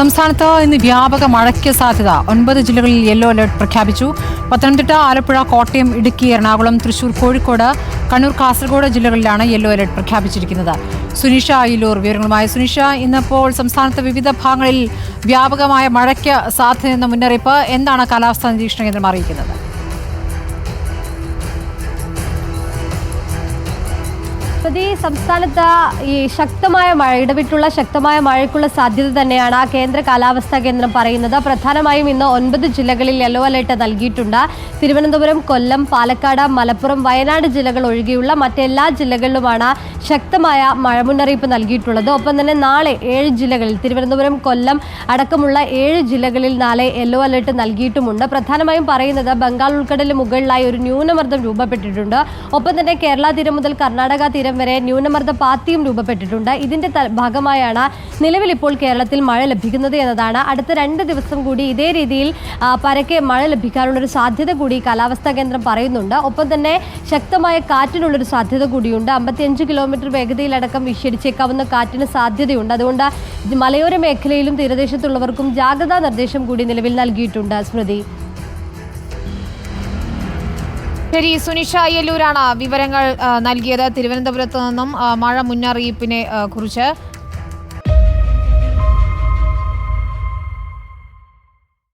സംസ്ഥാനത്ത് ഇന്ന് വ്യാപക മഴയ്ക്ക് സാധ്യത. 9 ജില്ലകളിൽ യെല്ലോ അലർട്ട് പ്രഖ്യാപിച്ചു. പത്തനംതിട്ട, ആലപ്പുഴ, കോട്ടയം, ഇടുക്കി, എറണാകുളം, തൃശൂർ, കോഴിക്കോട്, കണ്ണൂർ, കാസർഗോഡ് ജില്ലകളിലാണ് യെല്ലോ അലർട്ട് പ്രഖ്യാപിച്ചിരിക്കുന്നത്. സുനിഷ അയിലൂർ വിവരങ്ങളുമായി. സുനിഷ, ഇന്നിപ്പോൾ സംസ്ഥാനത്ത് വിവിധ ഭാഗങ്ങളിൽ വ്യാപകമായ മഴയ്ക്ക് സാധ്യതയെന്ന മുന്നറിയിപ്പ്. എന്താണ് കാലാവസ്ഥാ നിരീക്ഷണ കേന്ദ്രം അറിയിക്കുന്നത്? സംസ്ഥാനത്ത് ഈ ശക്തമായ മഴ, ഇടവിട്ടുള്ള ശക്തമായ മഴയ്ക്കുള്ള സാധ്യത തന്നെയാണ് കേന്ദ്ര കാലാവസ്ഥാ കേന്ദ്രം പറയുന്നത്. പ്രധാനമായും ഇന്ന് 9 ജില്ലകളിൽ യെല്ലോ അലർട്ട് നൽകിയിട്ടുണ്ട്. തിരുവനന്തപുരം, കൊല്ലം, പാലക്കാട്, മലപ്പുറം, വയനാട് ജില്ലകൾ ഒഴികെയുള്ള മറ്റെല്ലാ ജില്ലകളിലുമാണ് ശക്തമായ മഴ മുന്നറിയിപ്പ് നൽകിയിട്ടുള്ളത്. ഒപ്പം തന്നെ നാളെ 7 ജില്ലകളിൽ, തിരുവനന്തപുരം, കൊല്ലം അടക്കമുള്ള 7 ജില്ലകളിൽ നാളെ യെല്ലോ അലർട്ട് നൽകിയിട്ടുമുണ്ട്. പ്രധാനമായും പറയുന്നത് ബംഗാൾ ഉൾക്കടലിന് മുകളിലായി ഒരു ന്യൂനമർദ്ദം രൂപപ്പെട്ടിട്ടുണ്ട്. ഒപ്പം തന്നെ കേരള തീരം മുതൽ കർണാടക തീരം വരെ ന്യൂനമർദ്ദ പാത്തിയും രൂപപ്പെട്ടിട്ടുണ്ട്. ഇതിന്റെ ഭാഗമായാണ് നിലവിൽ ഇപ്പോൾ കേരളത്തിൽ മഴ ലഭിക്കുന്നത് എന്നതാണ്. അടുത്ത 2 ദിവസം കൂടി ഇതേ രീതിയിൽ പരക്കെ മഴ ലഭിക്കാനുള്ളൊരു സാധ്യത കൂടി കാലാവസ്ഥാ കേന്ദ്രം പറയുന്നുണ്ട്. ഒപ്പം തന്നെ ശക്തമായ കാറ്റിനുള്ളൊരു സാധ്യത കൂടിയുണ്ട്. 55 കിലോമീറ്റർ വേഗതയിലടക്കം വീശിയടിച്ചേക്കാവുന്ന കാറ്റിന് സാധ്യതയുണ്ട്. അതുകൊണ്ട് മലയോര മേഖലയിലും തീരദേശത്തുള്ളവർക്കും ജാഗ്രതാ നിർദ്ദേശം കൂടി നിലവിൽ നൽകിയിട്ടുണ്ട്. സ്മൃതി. ശരി, സുനിഷ അയ്യല്ലൂരാണ് വിവരങ്ങൾ നൽകിയത് തിരുവനന്തപുരത്ത് നിന്നും മഴ മുന്നറിയിപ്പിനെ കുറിച്ച്.